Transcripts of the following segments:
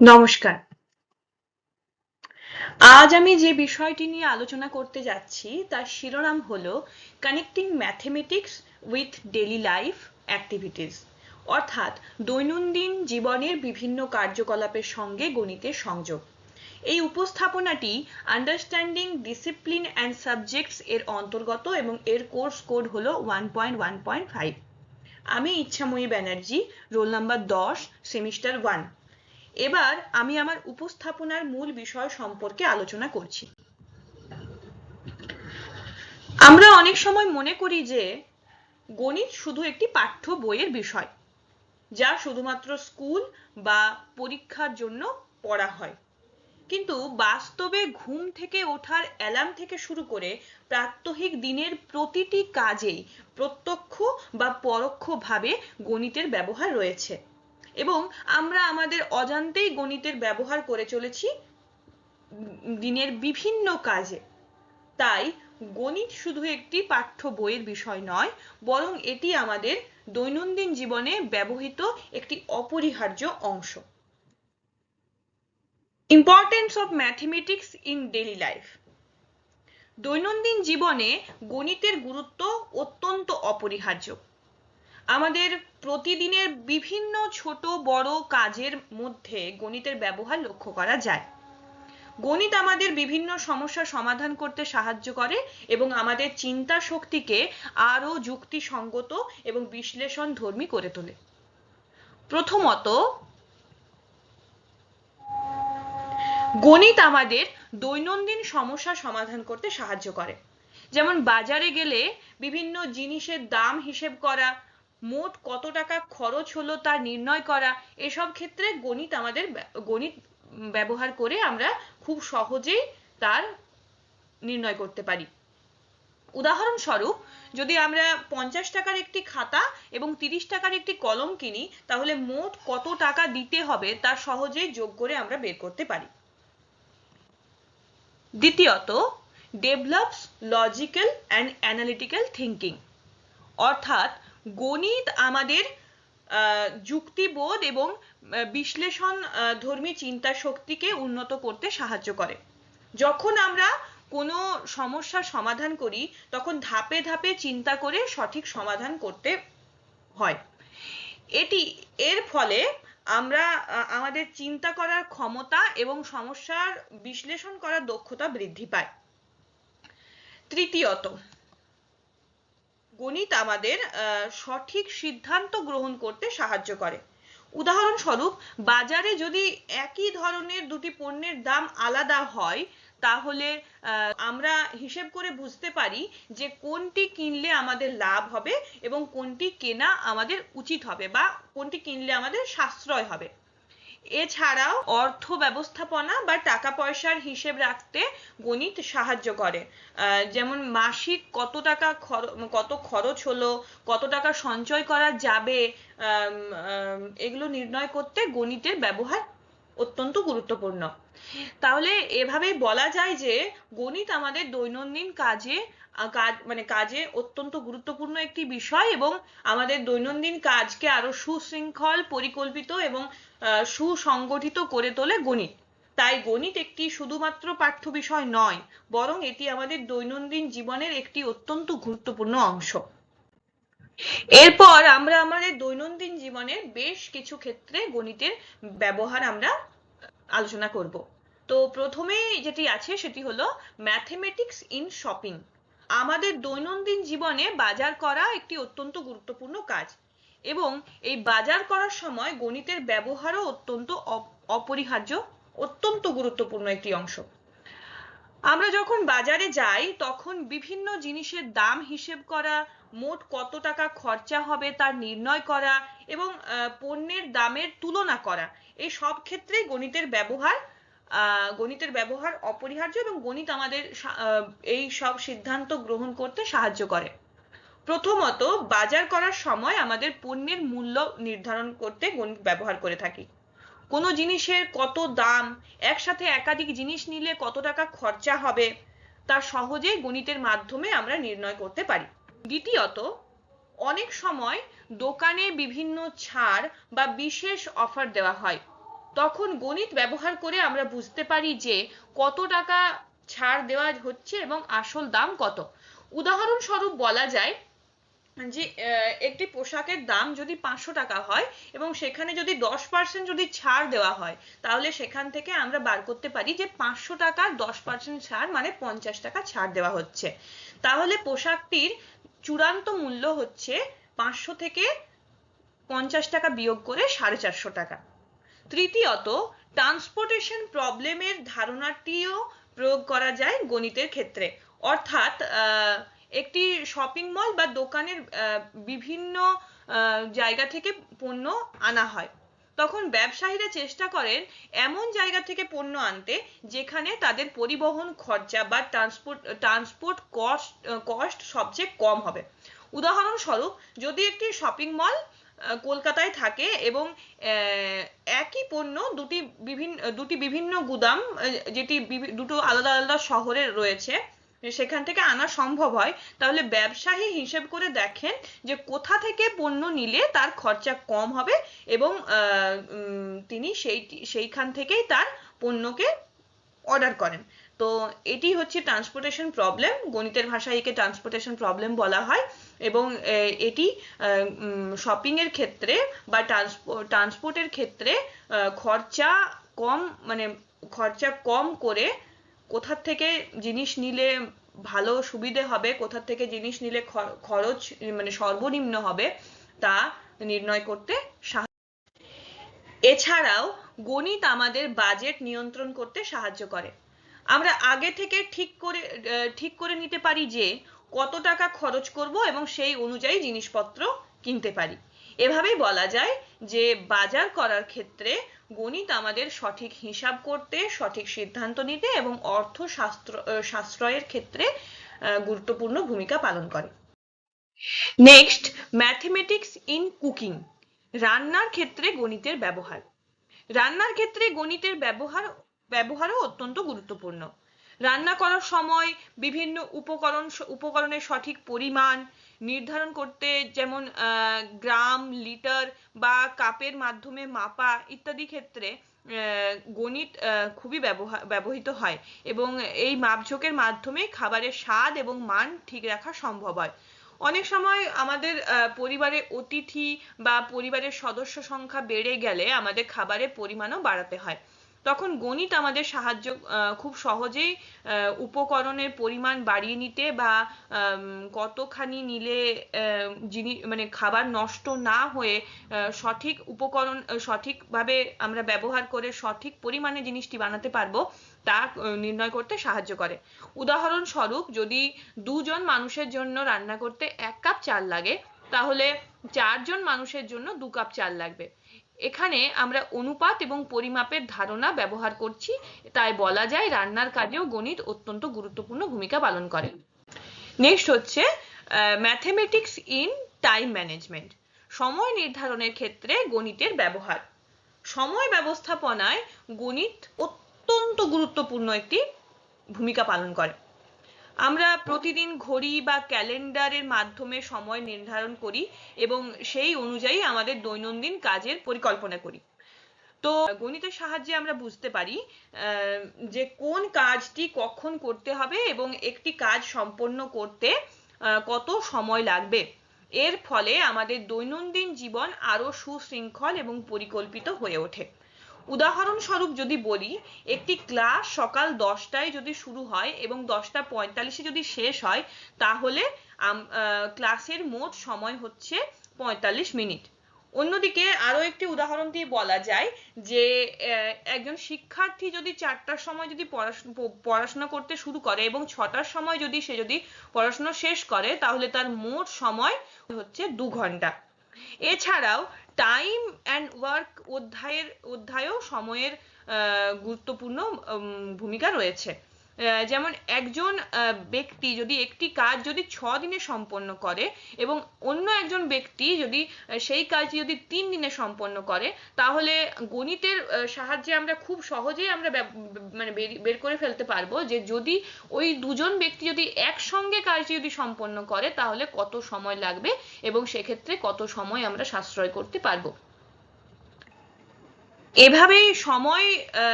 নমস্কার। আজ আমি যে বিষয়টি নিয়ে আলোচনা করতে যাচ্ছি তার শিরোনাম হলো connecting mathematics with daily life activities, অর্থাৎ দৈনন্দিন জীবনের বিভিন্ন কার্যকলাপের সঙ্গে গণিতের সংযোগ। এই উপস্থাপনাটি আন্ডারস্ট্যান্ডিং ডিসিপ্লিন অ্যান্ড সাবজেক্টস এর অন্তর্গত এবং এর কোর্স কোড হলো 1.1.5। আমি ইচ্ছাময়ী ব্যানার্জি, রোল নাম্বার 10, সেমিস্টার 1। এবার আমি আমার উপস্থাপনার মূল বিষয় সম্পর্কে আলোচনা করছি। আমরা অনেক সময় মনে করি যে গণিত শুধু একটি পাঠ্য বইয়ের বিষয়, যা শুধুমাত্র স্কুল বা পরীক্ষার জন্য পড়া হয়। কিন্তু বাস্তবে ঘুম থেকে ওঠার অ্যালার্ম থেকে শুরু করে প্রাত্যহিক দিনের প্রতিটি কাজেই প্রত্যক্ষ বা পরোক্ষভাবে গণিতের ব্যবহার রয়েছে এবং আমরা আমাদের অজান্তেই গণিতের ব্যবহার করে চলেছি দিনের বিভিন্ন কাজে। তাই গণিত শুধু একটি পাঠ্য বইয়ের বিষয় নয়, বরং এটি আমাদের দৈনন্দিন জীবনে ব্যবহৃত একটি অপরিহার্য অংশ। Importance of mathematics in daily life. দৈনন্দিন জীবনে গণিতের গুরুত্ব অত্যন্ত অপরিহার্য। আমাদের প্রতিদিনের বিভিন্ন ছোট বড় কাজের মধ্যে গণিতের ব্যবহার লক্ষ্য করা যায়। গণিত আমাদের বিভিন্ন সমস্যা সমাধান করতে সাহায্য করে এবং আমাদের চিন্তা শক্তিকে আরো যুক্তিসঙ্গত এবং বিশ্লেষণধর্মী করে তোলে। প্রথমত, গণিত আমাদের দৈনন্দিন সমস্যা সমাধান করতে সাহায্য করে। যেমন বাজারে গেলে বিভিন্ন জিনিসের দাম হিসেব করা, মোট কত টাকা খরচ হলো তা নির্ণয় করা, এসব ক্ষেত্রে গণিত ব্যবহার করে আমরা খুব সহজেই তার নির্ণয় করতে পারি। উদাহরণস্বরূপ, যদি আমরা 50 টাকার একটি খাতা এবং 30 টাকার একটি কলম কিনি, তাহলে মোট কত টাকা দিতে হবে তা সহজেই যোগ করে আমরা বের করতে পারি। দ্বিতীয়ত, develops logical and analytical thinking, অর্থাৎ গণিত আমাদের যুক্তিবোধ এবং বিশ্লেষণ ধর্মী চিন্তা শক্তিকে উন্নত করতে সাহায্য করে। যখন আমরা কোনো সমস্যার সমাধান করি, তখন ধাপে ধাপে চিন্তা করে সঠিক সমাধান করতে হয়। এর ফলে আমরা আমাদের চিন্তা করার ক্ষমতা এবং সমস্যার বিশ্লেষণ করার দক্ষতা বৃদ্ধি পায়। তৃতীয়ত, গণিত আমাদের সঠিক সিদ্ধান্ত গ্রহণ করতে সাহায্য করে। উদাহরণস্বরূপ, বাজারে যদি একই ধরনের দুটি পণ্যের দাম আলাদা হয়, তাহলে আমরা হিসেব করে বুঝতে পারি যে কোনটি কিনলে আমাদের লাভ হবে এবং কোনটি কেনা আমাদের উচিত হবে বা কোনটি কিনলে আমাদের সাশ্রয় হবে। এছাড়াও অর্থ ব্যবস্থাপনা বা টাকা পয়সার হিসেব রাখতে গণিত সাহায্য করে। যেমন মাসিক কত খরচ হলো, কত টাকা সঞ্চয় করা যাবে, এগুলো নির্ণয় করতে গণিতের ব্যবহার অত্যন্ত গুরুত্বপূর্ণ। তাহলে এভাবেই বলা যায় যে গণিত আমাদের দৈনন্দিন কাজে অত্যন্ত গুরুত্বপূর্ণ একটি বিষয় এবং আমাদের দৈনন্দিন কাজকে আরো সুশৃঙ্খল, পরিকল্পিত এবং সুসংগঠিত করে তোলে গণিত। তাই গণিত একটি শুধুমাত্র পাঠ্য বিষয় নয়, বরং এটি আমাদের দৈনন্দিন জীবনের একটি অত্যন্ত গুরুত্বপূর্ণ অংশ। এরপর আমরা আমাদের দৈনন্দিন জীবনের বেশ কিছু ক্ষেত্রে গণিতের ব্যবহার আমরা আলোচনা করব। তো প্রথমে যেটি আছে সেটি হলো ম্যাথমেটিক্স ইন শপিং। আমাদের দৈনন্দিন জীবনে বাজার করা একটি অত্যন্ত গুরুত্বপূর্ণ কাজ এবং এই বাজার করার সময় গণিতের ব্যবহারও অত্যন্ত অপরিহার্য, অত্যন্ত গুরুত্বপূর্ণ একটি অংশ। আমরা যখন বাজারে যাই, তখন বিভিন্ন জিনিসের দাম হিসেব করা, মোট কত টাকা খরচা হবে তা নির্ণয় করা এবং পণ্যের দামের তুলনা করা, এই সব ক্ষেত্রেই গণিতের ব্যবহার অপরিহার্য এবং গণিত আমাদের এই সব সিদ্ধান্ত গ্রহণ করতে সাহায্য করে। প্রথমত, বাজার করার সময় আমাদের পণ্যের মূল্য নির্ধারণ করতে গণিত ব্যবহার করে থাকি। কোনো জিনিসের কত দাম, একসাথে একাধিক জিনিস নিলে কত টাকা খরচা হবে, তা সহজেই গণিতের মাধ্যমে আমরা নির্ণয় করতে পারি। দ্বিতীয়ত, অনেক সময় দোকানে বিভিন্ন ছাড় বা বিশেষ অফার দেওয়া হয়, তখন গণিত ব্যবহার করে আমরা বুঝতে পারি যে কত টাকা ছাড় দেওয়া হচ্ছে এবং আসল দাম কত। উদাহরণস্বরূপ বলা যায় যে একটি পোশাকের দাম যদি 500 টাকা হয় এবং সেখানে যদি 10% যদি ছাড় দেওয়া হয়, তাহলে সেখান থেকে আমরা বার করতে পারি যে 500 টাকার 10% ছাড় মানে 50 টাকা ছাড় দেওয়া হচ্ছে। তাহলে পোশাকটির চূড়ান্ত মূল্য হচ্ছে 500 থেকে 50 টাকা বিয়োগ করে 450 টাকা। তৃতীয়ত, ট্রান্সপোর্টেশন প্রবলেমের ধারণাটিও প্রয়োগ করা যায় গণিতের ক্ষেত্রে। অর্থাৎ একটি শপিং মল বা দোকানের বিভিন্ন জায়গা থেকে পণ্য আনা হয়, তখন ব্যবসায়ীরা চেষ্টা করেন এমন জায়গা থেকে পণ্য আনতে যেখানে তাদের পরিবহন খরচা বা ট্রান্সপোর্ট কস্ট সবচেয়ে কম হবে। উদাহরণস্বরূপ, যদি একটি শপিং মল কলকাতায় থাকে এবং একই পণ্য দুটি বিভিন্ন গুদাম, যেটি দুটো আলাদা আলাদা শহরে রয়েছে, সেখান থেকে আনা সম্ভব হয়, তাহলে ব্যবসায়ী হিসেব করে দেখেন যে কোথা থেকে পণ্য নিলে তার খরচা কম হবে এবং তিনি সেইখান থেকেই তার পণ্যকে অর্ডার করেন। তো এটি হচ্ছে ট্রান্সপোর্টেশন প্রবলেম, গণিতের ভাষায় একে ট্রান্সপোর্টেশন প্রবলেম বলা হয়। এবং এটি শপিং এর ক্ষেত্রে বা ট্রান্সপোর্টের ক্ষেত্রে খরচা কম করে কোথা থেকে জিনিস নিলে ভালো সুবিধে হবে, কোথা থেকে জিনিস নিলে খরচ মানে সর্বনিম্ন হবে, তা নির্ণয় করতে সাহায্য। এছাড়াও গণিত আমাদের বাজেট নিয়ন্ত্রণ করতে সাহায্য করে। আমরা আগে থেকে ঠিক করে নিতে পারি যে কত টাকা খরচ করব এবং সেই অনুযায়ী জিনিসপত্র কিনতে পারি। এভাবেই বলা যায় যে বাজার করার ক্ষেত্রে গণিত আমাদের সঠিক হিসাব করতে, সঠিক সিদ্ধান্ত নিতে এবং অর্থ সাশ্রয়ের ক্ষেত্রে গুরুত্বপূর্ণ ভূমিকা পালন করে। নেক্সট, ম্যাথমেটিক্স ইন কুকিং, রান্নার ক্ষেত্রে গণিতের ব্যবহার। রান্নার ক্ষেত্রে গণিতের ব্যবহারও অত্যন্ত গুরুত্বপূর্ণ। রান্না করার সময় বিভিন্ন উপকরণের সঠিক পরিমাণ নির্ধারণ করতে, যেমন গ্রাম, লিটার বা কাপের মাধ্যমে মাপা ইত্যাদি ক্ষেত্রে গণিত খুবই ব্যবহৃত হয় এবং এই মাপঝোঁকের মাধ্যমে খাবারের স্বাদ এবং মান ঠিক রাখা সম্ভব হয়। অনেক সময় আমাদের পরিবারে অতিথি বা পরিবারের সদস্য সংখ্যা বেড়ে গেলে আমাদের খাবারের পরিমাণও বাড়াতে হয়, তখন গণিত আমাদের খুব সহজেই উপকরণের পরিমাণ বাড়িয়ে নিতে বা কতখানি নিলে মানে খাবার নষ্ট না হয়ে সঠিকভাবে আমরা ব্যবহার করে সঠিক পরিমাণে জিনিসটি বানাতে পারবো, তা নির্ণয় করতে সাহায্য করে। উদাহরণস্বরূপ, যদি 2 জন মানুষের জন্য রান্না করতে 1 কাপ চাল লাগে, তাহলে 4 জন মানুষের জন্য 2 কাপ চাল লাগবে। এখানে আমরা অনুপাত এবং পরিমাপের ধারণা ব্যবহার করছি, তাই বলা যায় রান্নার কাজেও গণিত অত্যন্ত গুরুত্বপূর্ণ ভূমিকা পালন করে। নেক্সট হচ্ছে ম্যাথমেটিক্স ইন টাইম ম্যানেজমেন্ট, সময় নির্ধারণের ক্ষেত্রে গণিতের ব্যবহার। সময় ব্যবস্থাপনায় গণিত অত্যন্ত গুরুত্বপূর্ণ একটি ভূমিকা পালন করে। আমরা প্রতিদিন ঘড়ি বা ক্যালেন্ডারের মাধ্যমে সময় নির্ধারণ করি এবং সেই অনুযায়ী আমাদের দৈনন্দিন কাজের পরিকল্পনা করি। তো গণিতের সাহায্যে আমরা বুঝতে পারি যে কোন কাজটি কখন করতে হবে এবং একটি কাজ সম্পন্ন করতে কত সময় লাগবে। এর ফলে আমাদের দৈনন্দিন জীবন আরো সুশৃঙ্খল এবং পরিকল্পিত হয়ে ওঠে। উদাহরণস্বরূপ যদি বলি, একটি ক্লাস সকাল 10টায় যদি শুরু হয় এবং 10:45 যদি শেষ হয়, তাহলে ক্লাসের মোট সময় হচ্ছে 45 মিনিট। অন্যদিকে আরো একটি উদাহরণ দিয়ে বলা যায় যে একজন শিক্ষার্থী যদি 4টার সময় যদি পড়াশোনা করতে শুরু করে এবং 6টার সময় যদি সে পড়াশোনা শেষ করে, তাহলে তার মোট সময় হচ্ছে 2 ঘন্টা। এছাড়াও টাইম অ্যান্ড ওয়ার্ক অধ্যায়েও সময়ের গুরুত্বপূর্ণ ভূমিকা রয়েছে। যেমন একজন ব্যক্তি যদি একটি কাজ যদি 6 দিনে সম্পন্ন করে এবং অন্য একজন ব্যক্তি যদি সেই কাজটি যদি 3 দিনে সম্পন্ন করে, তাহলে গণিতের সাহায্যে আমরা খুব সহজেই আমরা মানে বের করে ফেলতে পারবো যে যদি ওই দুজন ব্যক্তি যদি একসঙ্গে কাজটি যদি সম্পন্ন করে, তাহলে কত সময় লাগবে এবং সেক্ষেত্রে কত সময় আমরা সাশ্রয় করতে পারবো। এভাবেই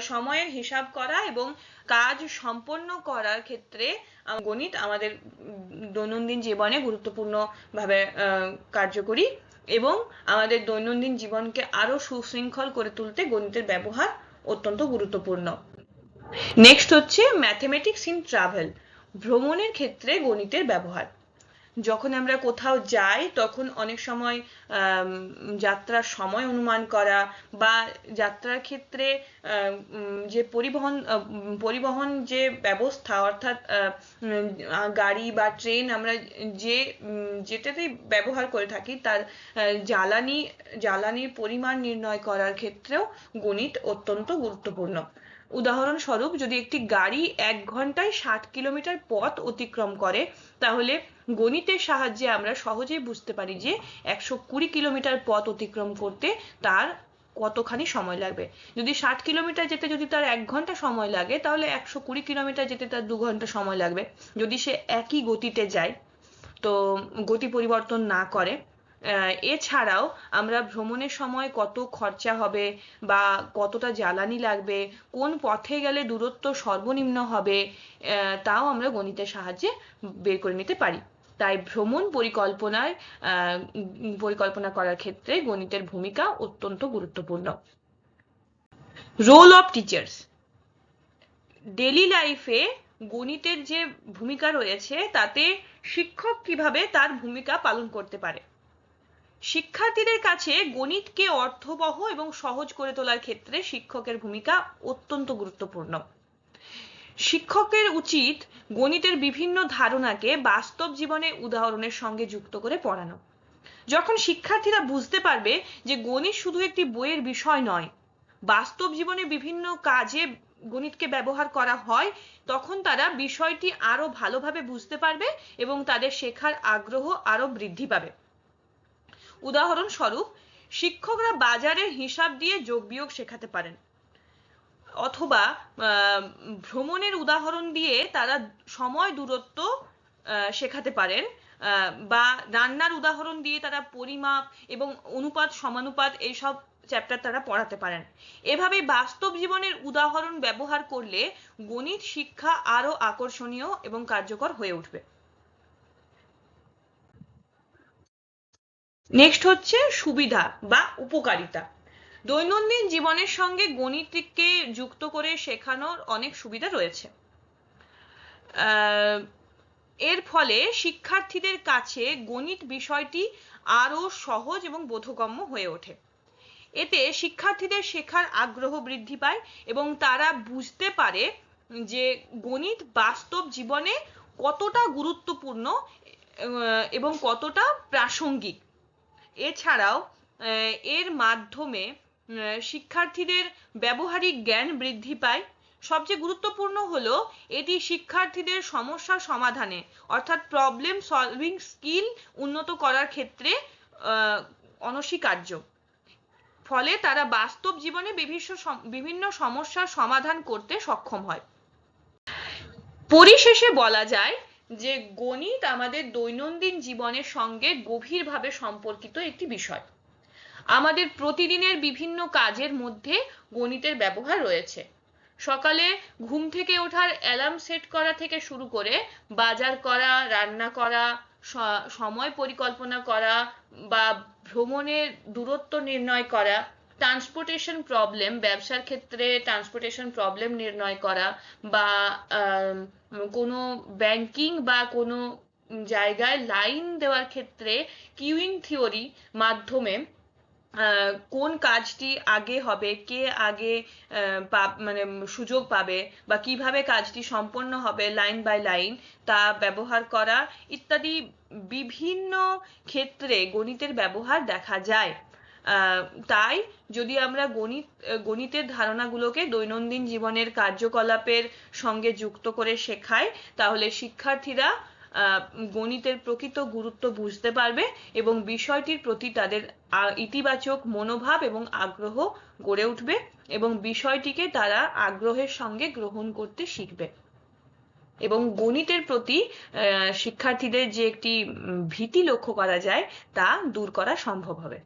সময়ের হিসাব করা এবং কাজ সম্পন্ন করার ক্ষেত্রে গণিত আমাদের দৈনন্দিন জীবনে গুরুত্বপূর্ণভাবে কার্যকরী, এবং আমাদের দৈনন্দিন জীবনকে আরো সুশৃঙ্খল করে তুলতে গণিতের ব্যবহার অত্যন্ত গুরুত্বপূর্ণ। নেক্সট হচ্ছে ম্যাথমেটিক্স ইন ট্রাভেল, ভ্রমণের ক্ষেত্রে গণিতের ব্যবহার। যখন আমরা কোথাও যাই তখন অনেক সময় যাত্রার সময় অনুমান করা বা যাত্রার ক্ষেত্রে যে পরিবহন যে ব্যবস্থা, অর্থাৎ গাড়ি বা ট্রেন আমরা যেটাতেই ব্যবহার করে থাকি তার জ্বালানির পরিমাণ নির্ণয় করার ক্ষেত্রেও গণিত অত্যন্ত গুরুত্বপূর্ণ। উদাহরণস্বরূপ, যদি একটি গাড়ি 1 ঘন্টায় 60 কিলোমিটার পথ অতিক্রম করে, তাহলে গণিতের সাহায্যে আমরা সহজেই বুঝতে পারি যে 120 কিলোমিটার পথ অতিক্রম করতে তার কতখানি সময় লাগবে। যদি 60 কিলোমিটার যেতে যদি তার 1 ঘন্টা সময় লাগে, তাহলে 120 কিলোমিটার যেতে তার 2 ঘন্টা সময় লাগবে, যদি সে একই গতিতে যায়, তো গতি পরিবর্তন না করে। এছাড়াও আমরা ভ্রমণের সময় কত খরচা হবে বা কতটা জ্বালানি লাগবে, কোন পথে গেলে দূরত্ব সর্বনিম্ন হবে, তাও আমরা গণিতের সাহায্যে বের করে নিতে পারি। তাই ভ্রমণ পরিকল্পনা করার ক্ষেত্রে গণিতের ভূমিকা অত্যন্ত গুরুত্বপূর্ণ। Role of teachers. ডেইলি লাইফে গণিতের যে ভূমিকা রয়েছে তাতে শিক্ষক কিভাবে তার ভূমিকা পালন করতে পারে। শিক্ষার্থীদের কাছে গণিতকে অর্থবহ এবং সহজ করে তোলার ক্ষেত্রে শিক্ষকের ভূমিকা অত্যন্ত গুরুত্বপূর্ণ। শিক্ষকের উচিত গণিতের বিভিন্ন ধারণাকে বাস্তব জীবনে উদাহরণের সঙ্গে যুক্ত করে পড়ানো। যখন শিক্ষার্থীরা বুঝতে পারবে যে গণিত শুধু একটি বইয়ের বিষয় নয়, বাস্তব জীবনে বিভিন্ন কাজে গণিতকে ব্যবহার করা হয়, তখন তারা বিষয়টি আরো ভালোভাবে বুঝতে পারবে এবং তাদের শেখার আগ্রহ আরো বৃদ্ধি পাবে। উদাহরণস্বরূপ, শিক্ষকরা বাজারের হিসাব দিয়ে যোগ বিয়োগ শেখাতে পারেন, অথবা ভ্রমণের উদাহরণ দিয়ে তারা সময় দূরত্ব শেখাতে পারেন, বা রান্নার উদাহরণ দিয়ে তারা পরিমাপ এবং অনুপাত সমানুপাত এইসব চ্যাপ্টার তারা পড়াতে পারেন। এভাবে বাস্তব জীবনের উদাহরণ ব্যবহার করলে গণিত শিক্ষা আরো আকর্ষণীয় এবং কার্যকর হয়ে উঠবে। নেক্সট হচ্ছে সুবিধা বা উপকারিতা। দৈনন্দিন জীবনের সঙ্গে গণিতকে যুক্ত করে শেখানোর অনেক সুবিধা রয়েছে। এর ফলে শিক্ষার্থীদের কাছে গণিত বিষয়টি আরো সহজ এবং বোধগম্য হয়ে ওঠে। এতে শিক্ষার্থীদের শেখার আগ্রহ বৃদ্ধি পায় এবং তারা বুঝতে পারে যে গণিত বাস্তব জীবনে কতটা গুরুত্বপূর্ণ এবং কতটা প্রাসঙ্গিক। এছাড়াও এর মাধ্যমে শিক্ষার্থীদের ব্যবহারিক জ্ঞান বৃদ্ধি পায়। সবচেয়ে গুরুত্বপূর্ণ হলো এটি শিক্ষার্থীদের সমস্যা সমাধানে, অর্থাৎ প্রবলেম সলভিং স্কিল উন্নত করার ক্ষেত্রে অনস্বীকার্য। ফলে তারা বাস্তব জীবনে বিভিন্ন সমস্যার সমাধান করতে সক্ষম হয়। পরিশেষে বলা যায় যে গণিত আমাদের দৈনন্দিন জীবনের সঙ্গে গভীরভাবে সম্পর্কিত একটি বিষয়। আমাদের প্রতিদিনের বিভিন্ন কাজের মধ্যে গণিতের ব্যবহার রয়েছে। সকালে ঘুম থেকে ওঠার অ্যালার্ম সেট করা থেকে শুরু করে বাজার করা, রান্না করা, সময় পরিকল্পনা করা বা ভ্রমণের দূরত্ব নির্ণয় করা, ট্রান্সপোর্টেশন প্রবলেম, ব্যবসার ক্ষেত্রে ট্রান্সপোর্টেশন প্রবলেম নির্ণয় করা, বা কোনো ব্যাংকিং বা কোনো জায়গায় লাইন দেওয়ার ক্ষেত্রে কিউইং থিওরি মাধ্যমে কোন কাজটি আগে হবে, কে আগে মানে সুযোগ পাবে বা কিভাবে কাজটি সম্পন্ন হবে লাইন বাই লাইন, তা ব্যবহার করা ইত্যাদি বিভিন্ন ক্ষেত্রে গণিতের ব্যবহার দেখা যায়। তাই যদি আমরা গণিতের ধারণাগুলোকে দৈনন্দিন জীবনের কার্যকলাপের সঙ্গে যুক্ত করে শেখাই, তাহলে শিক্ষার্থীরা গণিতের প্রকৃত গুরুত্ব বুঝতে পারবে এবং বিষয়টির প্রতি তাদের ইতিবাচক মনোভাব এবং আগ্রহ গড়ে উঠবে এবং বিষয়টিকে তারা আগ্রহের সঙ্গে গ্রহণ করতে শিখবে এবং গণিতের প্রতি শিক্ষার্থীদের যে একটি ভীতি লক্ষ্য করা যায় তা দূর করা সম্ভব হবে।